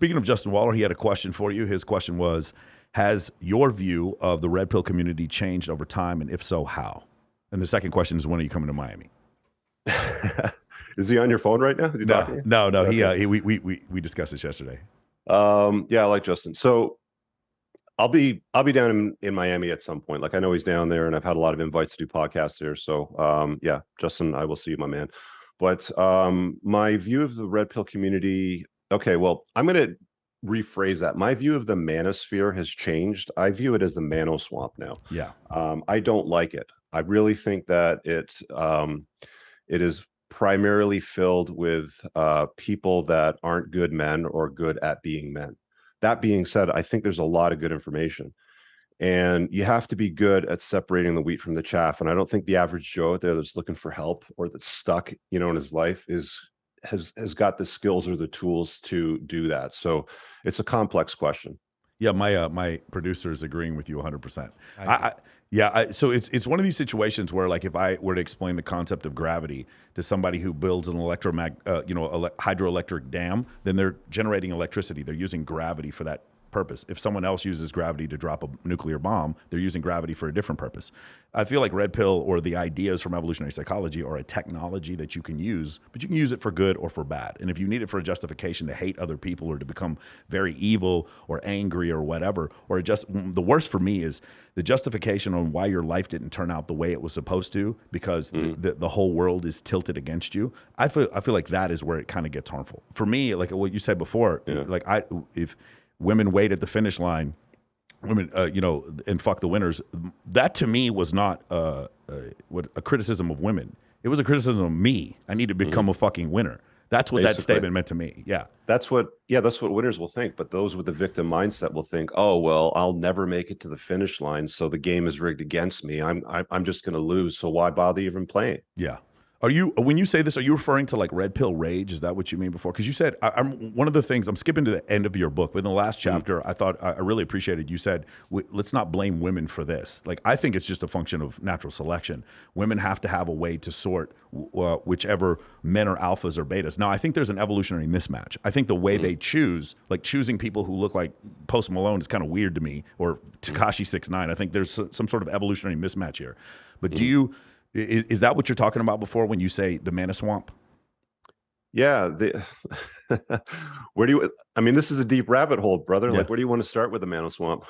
speaking of Justin Waller, he had a question for you. His question was, has your view of the red pill community changed over time, and if so, how? And the second question is, when are you coming to Miami? Is he on your phone right now? Is he No, talking to you? no, no. Okay. We discussed this yesterday. Yeah, I like Justin. So I'll be down in Miami at some point. Like I know he's down there, and I've had a lot of invites to do podcasts there. So yeah, Justin, I will see you, my man. But my view of the red pill community. Okay, well, I'm gonna rephrase that. My view of the manosphere has changed. I view it as the mano swamp now. Yeah. I don't like it. I really think that it is primarily filled with people that aren't good men or good at being men. That being said, I think there's a lot of good information, and you have to be good at separating the wheat from the chaff. And I don't think the average Joe out there that's looking for help or that's stuck, in his life has got the skills or the tools to do that. So it's a complex question. Yeah, my producer is agreeing with you 100%. I, I, I yeah, so it's one of these situations where, like, if I were to explain the concept of gravity to somebody who builds an hydroelectric dam, then they're generating electricity. They're using gravity for that purpose. If someone else uses gravity to drop a nuclear bomb, they're using gravity for a different purpose. I feel like red pill, or the ideas from evolutionary psychology, are a technology that you can use, but you can use it for good or for bad. And if you need it for a justification to hate other people or to become very evil or angry or whatever, or just the worst for me is the justification on why your life didn't turn out the way it was supposed to because the whole world is tilted against you. I feel like that is where it kind of gets harmful. For me, like what you said before, Yeah. like if women wait at the finish line, women, and fuck the winners. That to me was not a criticism of women. It was a criticism of me. I need to become a fucking winner. That's what that Basically. statement meant to me. Yeah. That's what winners will think. But those with the victim mindset will think, oh well, I'll never make it to the finish line, so the game is rigged against me. I'm just going to lose. So why bother even playing? Yeah. When you say this, are you referring to like red pill rage? Is that what you mean before? Because you said, I'm one of the things, I'm skipping to the end of your book, but in the last chapter, I thought I really appreciated, you said, let's not blame women for this. Like, I think it's just a function of natural selection. Women have to have a way to sort whichever men are alphas or betas. Now, I think there's an evolutionary mismatch. I think the way they choose, like choosing people who look like Post Malone is kind of weird to me, or Tekashi 6ix9ine. I think there's some sort of evolutionary mismatch here. But is that what you're talking about before when you say the mana swamp? Yeah. Where do you? I mean, this is a deep rabbit hole, brother. Yeah. Like, where do you want to start with the Mano Swamp?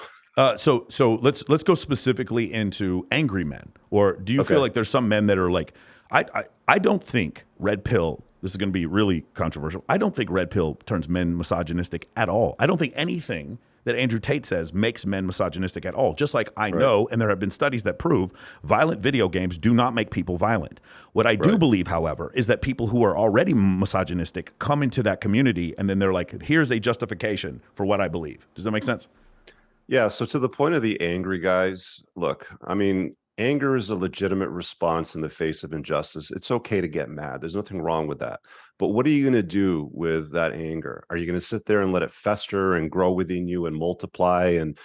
So let's go specifically into angry men. Or do you Okay. feel like there's some men that are like, I don't think red pill. This is going to be really controversial. I don't think red pill turns men misogynistic at all. I don't think anything that Andrew Tate says makes men misogynistic at all. Just like I Right. know, and there have been studies that prove violent video games do not make people violent. What I do Right. believe, however, is that people who are already misogynistic come into that community and then they're like, here's a justification for what I believe. Does that make sense? Yeah. So to the point of the angry guys, look, I mean, anger is a legitimate response in the face of injustice. It's okay to get mad. There's nothing wrong with that. But what are you going to do with that anger? Are you going to sit there and let it fester and grow within you and multiply? And,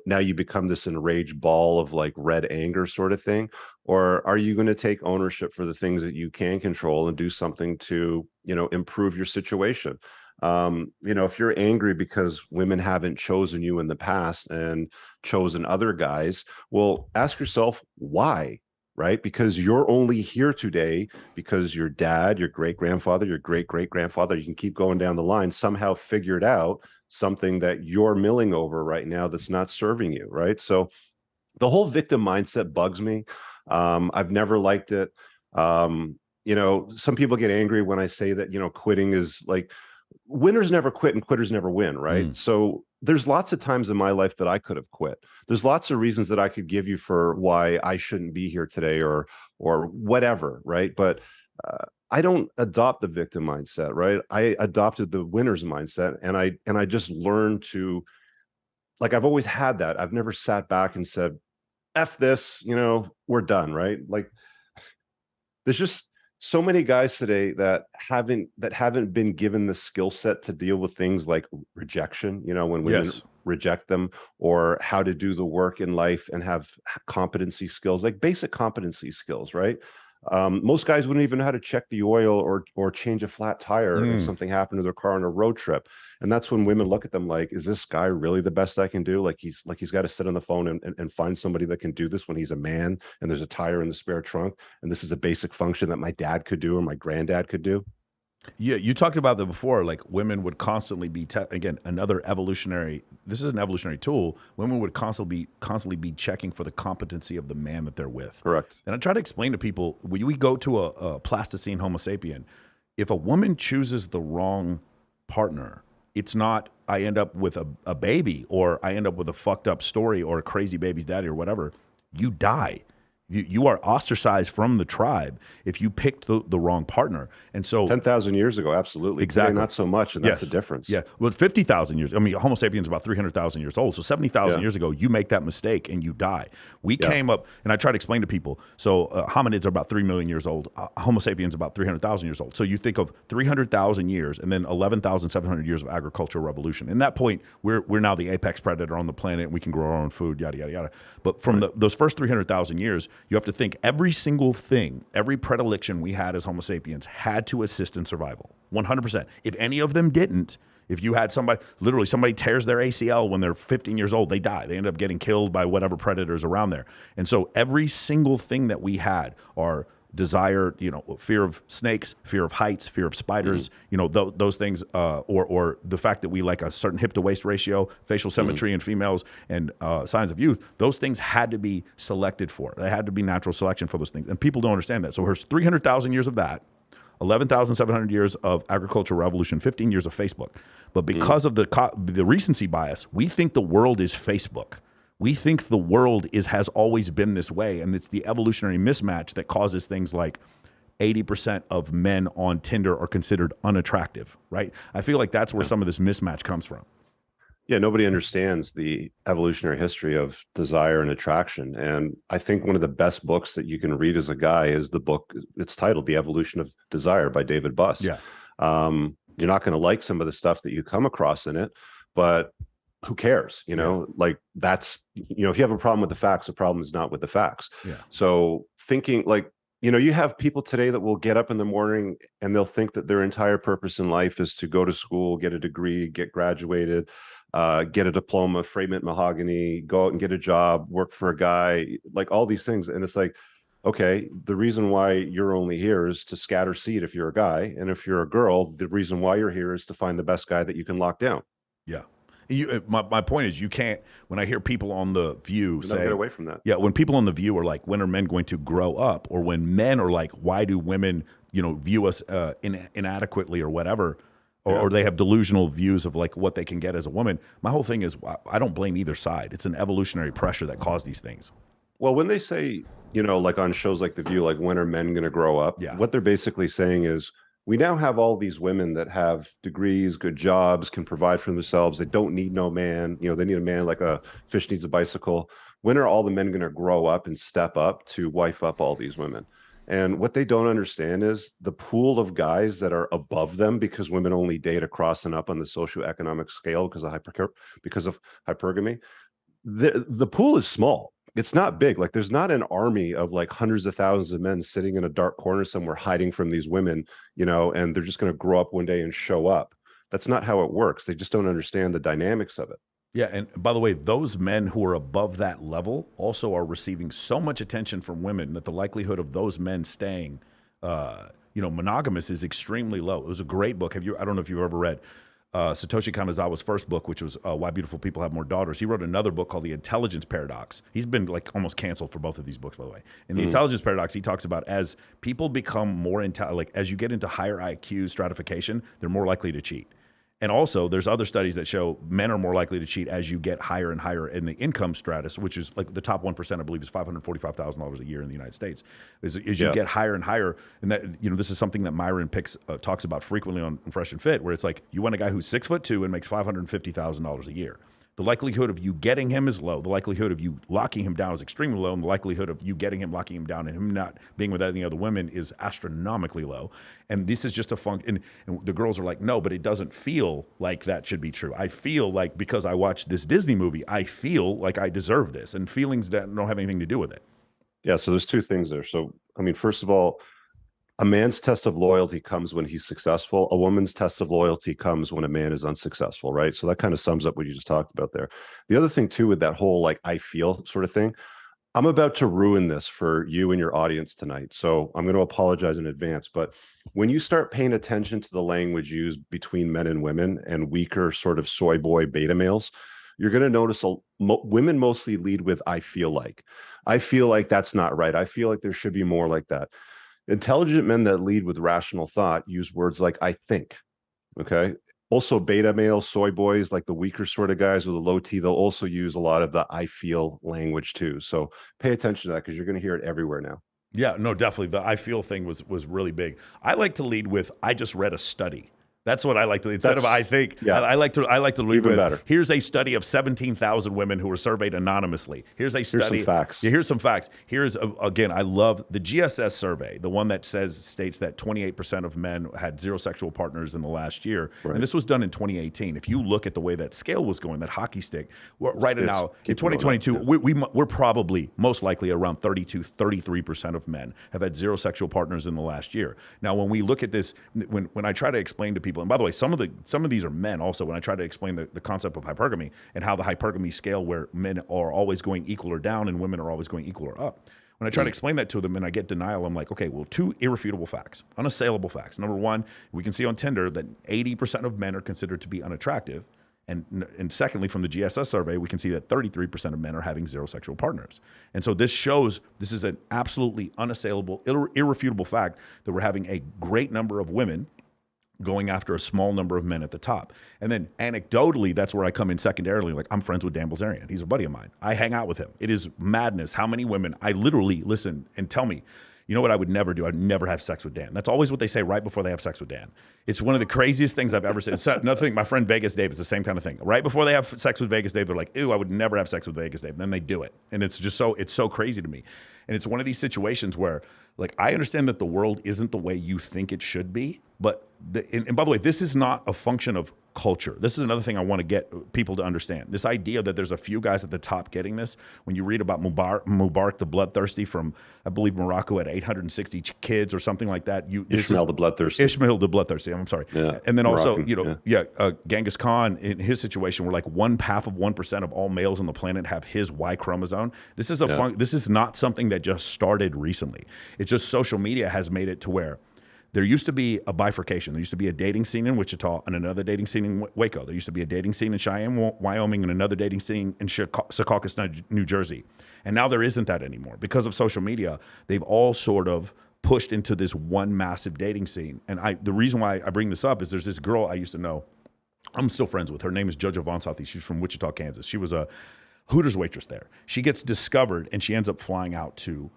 now you become this enraged ball of like red anger sort of thing? Or are you going to take ownership for the things that you can control and do something to, improve your situation? If you're angry because women haven't chosen you in the past and chosen other guys, well, ask yourself why, right? Because you're only here today because your dad, your great grandfather, your great great grandfather, you can keep going down the line, somehow figured out something that you're milling over right now that's not serving you, right? So the whole victim mindset bugs me. I've never liked it. Some people get angry when I say that, quitting is like, winners never quit and quitters never win, right? Mm. So there's lots of times in my life that I could have quit. There's lots of reasons that I could give you for why I shouldn't be here today or whatever, right? But I don't adopt the victim mindset, right? I adopted the winner's mindset, and I just learned to, like, I've always had that. I've never sat back and said, F this, we're done, right? Like, there's just so many guys today that haven't been given the skill set to deal with things like rejection, when women Yes. reject them, or how to do the work in life and have competency skills, like basic competency skills, right? Most guys wouldn't even know how to check the oil or change a flat tire if Mm. something happened to their car on a road trip. And that's when women look at them like, is this guy really the best I can do? Like he's got to sit on the phone and find somebody that can do this when he's a man and there's a tire in the spare trunk. And this is a basic function that my dad could do or my granddad could do. Yeah, you talked about that before. Like women would constantly be again another evolutionary. This is an evolutionary tool. Women would constantly be checking for the competency of the man that they're with. Correct. And I try to explain to people when we go to a plasticine Homo sapien, if a woman chooses the wrong partner, it's not I end up with a baby or I end up with a fucked up story or a crazy baby's daddy or whatever. You die. You are ostracized from the tribe if you picked the wrong partner. And so 10,000 years ago, absolutely. Today, exactly. not so much. And that's the Yes. difference. Yeah. Well, 50,000 years. I mean, Homo sapiens is about 300,000 years old. So 70,000 Yeah. years ago, you make that mistake and you die. We Yeah. came up, and I try to explain to people. So hominids are about 3 million years old. Homo sapiens about 300,000 years old. So you think of 300,000 years and then 11,700 years of agricultural revolution. In that point, we're now the apex predator on the planet and we can grow our own food, yada, yada, yada. But from those first 300,000 years, you have to think every single thing, every predilection we had as Homo sapiens had to assist in survival. 100%. If any of them didn't, if you had literally somebody tears their ACL when they're 15 years old, they die. They end up getting killed by whatever predators around there. And so every single thing that we had, our desire, fear of snakes, fear of heights, fear of spiders, those things, or the fact that we like a certain hip to waist ratio, facial symmetry in females, and signs of youth, those things had to be selected for. They had to be natural selection for those things. And people don't understand that. So there's 300,000 years of that, 11,700 years of agricultural revolution, 15 years of Facebook. But because of the recency bias, we think the world is Facebook. We think the world has always been this way, and it's the evolutionary mismatch that causes things like 80% of men on Tinder are considered unattractive, right? I feel like that's where some of this mismatch comes from. Yeah, nobody understands the evolutionary history of desire and attraction. And I think one of the best books that you can read as a guy is the book, it's titled The Evolution of Desire by David Buss. Yeah. You're not going to like some of the stuff that you come across in it, but who cares? Like that's, if you have a problem with the facts, the problem is not with the facts. Yeah. So thinking like, you have people today that will get up in the morning and they'll think that their entire purpose in life is to go to school, get a degree, get graduated, get a diploma, frame it mahogany, go out and get a job, work for a guy, like all these things. And it's like, okay, the reason why you're only here is to scatter seed if you're a guy. And if you're a girl, the reason why you're here is to find the best guy that you can lock down. Yeah. My point is, you can't, when I hear people on The View Say, get away from that. Yeah, when people on The View are like, when are men going to grow up? Or when men are like, why do women, view us inadequately or whatever? Or they have delusional views of like what they can get as a woman. My whole thing is, I don't blame either side. It's an evolutionary pressure that caused these things. Well, when they say, like on shows like The View, like when are men going to grow up? Yeah. What they're basically saying is, we now have all these women that have degrees, good jobs, can provide for themselves. They don't need no man. They need a man like a fish needs a bicycle. When are all the men going to grow up and step up to wife up all these women? And what they don't understand is the pool of guys that are above them, because women only date across and up on the socioeconomic scale because of hypergamy. The pool is small. It's not big. Like there's not an army of like hundreds of thousands of men sitting in a dark corner somewhere hiding from these women, and they're just going to grow up one day and show up. That's not how it works. They just don't understand the dynamics of it. Yeah, and by the way, those men who are above that level also are receiving so much attention from women that the likelihood of those men staying, monogamous is extremely low. It was a great book. I don't know if you've ever read Satoshi Kanazawa's first book, which was Why Beautiful People Have More Daughters. He wrote another book called The Intelligence Paradox. He's been like almost canceled for both of these books, by the way. In The Intelligence Paradox, he talks about as people become more as you get into higher IQ stratification, they're more likely to cheat. And also, there's other studies that show men are more likely to cheat as you get higher and higher in the income stratus, which is like the top 1%, I believe, is $545,000 a year in the United States. As you get higher and higher, and that this is something that Myron talks about frequently on Fresh and Fit, where it's like you want a guy who's 6'2" and makes $550,000 a year. The likelihood of you getting him is low. The likelihood of you locking him down is extremely low. And the likelihood of you getting him, locking him down, and him not being with any other women is astronomically low. And this is just a function. And the girls are like, no, but it doesn't feel like that should be true. I feel like because I watched this Disney movie, I feel like I deserve this. And feelings that don't have anything to do with it. Yeah, so there's two things there. So I mean, first of all, a man's test of loyalty comes when he's successful. A woman's test of loyalty comes when a man is unsuccessful, right? So that kind of sums up what you just talked about there. The other thing too, with that whole like I feel sort of thing, I'm about to ruin this for you and your audience tonight. So I'm going to apologize in advance. But when you start paying attention to the language used between men and women and weaker sort of soy boy beta males, you're going to notice women mostly lead with I feel like. I feel like that's not right. I feel like there should be more like that. Intelligent men that lead with rational thought use words like I think. Okay. Also, beta males, soy boys, like the weaker sort of guys with a low T, they'll also use a lot of the I feel language too. So pay attention to that because you're going to hear it everywhere now. Yeah, no, definitely. The I feel thing was really big. I like to lead with I just read a study. That's what I like to instead of That's, I think. yeah, I like to lead even with better. here's a study of 17,000 women who were surveyed anonymously. Here's a Here's some study. facts. Yeah, here's some facts. Here's again, I love the GSS survey, the one that states that 28% of men had zero sexual partners in the last year, and Right. this was done in 2018. If you look at the way that scale was going, that hockey stick, right now in keep going up, 2022, yeah. we're probably most likely around 32, 33% of men have had zero sexual partners in the last year. Now, when we look at this, when I try to explain to people, and by the way, some of these are men also, when I try to explain the concept of hypergamy and how the hypergamy scale where men are always going equal or down and women are always going equal or up. When I try to explain that to them and I get denial, I'm like, okay, well, two irrefutable facts, unassailable facts. Number one, we can see on Tinder that 80% of men are considered to be unattractive. And secondly, from the GSS survey, we can see that 33% of men are having zero sexual partners. And so this shows this is an absolutely unassailable, irrefutable fact that we're having a great number of women going after a small number of men at the top. And then anecdotally, that's where I come in secondarily. Like, I'm friends with Dan Bilzerian. He's a buddy of mine. I hang out with him. It is madness how many women I literally listen and tell me, you know what I would never do? I'd never have sex with Dan. That's always what they say right before they have sex with Dan. It's one of the craziest things I've ever said. It's another thing, my friend Vegas Dave is the same kind of thing. Right before they have sex with Vegas Dave, they're like, ew, I would never have sex with Vegas Dave. And then they do it. And it's just it's so crazy to me. And it's one of these situations where, like, I understand that the world isn't the way you think it should be, but and by the way, this is not a function of culture. This is another thing I want to get people to understand. This idea that there's a few guys at the top getting this. When you read about Mubarak the bloodthirsty from, I believe, Morocco had 860 kids or something like that. Ishmael the bloodthirsty. Ishmael the bloodthirsty. I'm sorry. Yeah. And then also, Moroccan, Genghis Khan in his situation, where like 1/2 of 1% of all males on the planet have his Y chromosome. This is this is not something that just started recently. It's just social media has made it to where there used to be a bifurcation. There used to be a dating scene in Wichita and another dating scene in Waco. There used to be a dating scene in Cheyenne, Wyoming, and another dating scene in Secaucus, New Jersey. And now there isn't that anymore. Because of social media, they've all sort of pushed into this one massive dating scene. And the reason why I bring this up is there's this girl I used to know. I'm still friends with. Her name is Jojo Von Sathi. She's from Wichita, Kansas. She was a Hooters waitress there. She gets discovered, and she ends up flying out to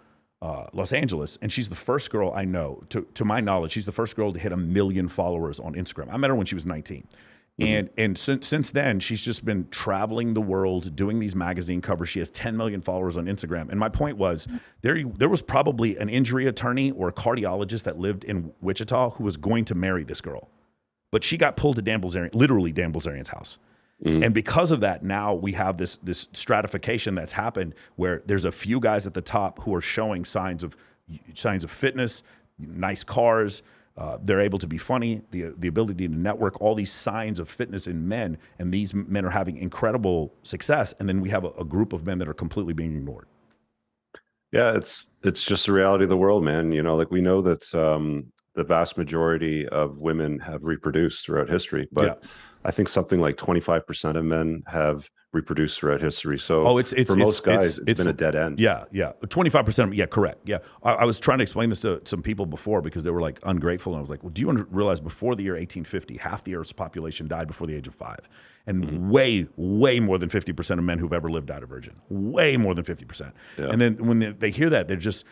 Los Angeles, and she's the first girl I know, to my knowledge, she's the first girl to hit 1 million followers on Instagram. I met her when she was 19. And since then, she's just been traveling the world, doing these magazine covers. She has 10 million followers on Instagram. And my point was, there was probably an injury attorney or a cardiologist that lived in Wichita who was going to marry this girl. But she got pulled to Dan Bilzerian, literally Dan Bilzerian's house. And because of that, now we have this stratification that's happened where there's a few guys at the top who are showing signs of fitness, nice cars. They're able to be funny, the ability to network, all these signs of fitness in men, and these men are having incredible success. And then we have a group of men that are completely being ignored. Yeah, it's just the reality of the world, man. You know, like we know that the vast majority of women have reproduced throughout history, but I think something like 25% of men have reproduced throughout history. So for most guys, it's been a dead end. Yeah, 25%. Yeah, correct. Yeah, I was trying to explain this to some people before because they were like ungrateful, and I was like, well, do you realize before the year 1850, half the Earth's population died before the age of 5, and way more than 50% of men who've ever lived died a virgin. Way more than 50%. Yeah. And then when they hear that, they're just.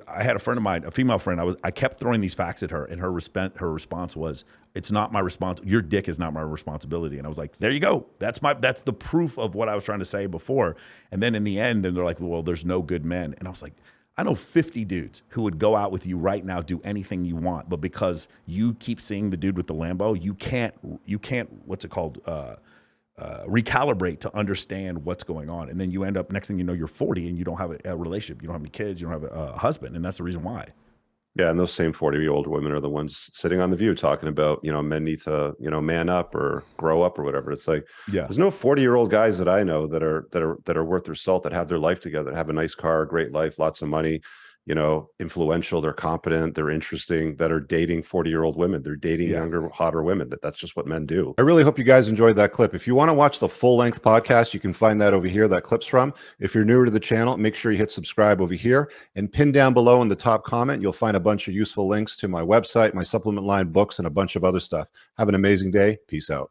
I had a friend of mine, a female friend. I kept throwing these facts at her, and her response was, "It's not my response. Your dick is not my responsibility." And I was like, "There you go. That's the proof of what I was trying to say before." And then in the end, then they're like, "Well, there's no good men." And I was like, I know 50 dudes who would go out with you right now, do anything you want, but because you keep seeing the dude with the Lambo, you can't. What's it called? recalibrate to understand what's going on. And then you end up, next thing you know, you're 40 and you don't have a relationship. You don't have any kids. You don't have a husband. And that's the reason why. Yeah, and those same 40-year-old women are the ones sitting on The View talking about, men need to, man up or grow up or whatever. It's like, Yeah. there's no 40-year-old guys that I know that are worth their salt, that have their life together, that have a nice car, a great life, lots of money, influential, they're competent, they're interesting, that are dating 40-year-old women. They're dating younger, hotter women. That's just what men do. I really hope you guys enjoyed that clip. If you want to watch the full-length podcast, you can find that over here, that clip's from. If you're newer to the channel, make sure you hit subscribe over here, and pin down below in the top comment, you'll find a bunch of useful links to my website, my supplement line, books, and a bunch of other stuff. Have an amazing day. Peace out.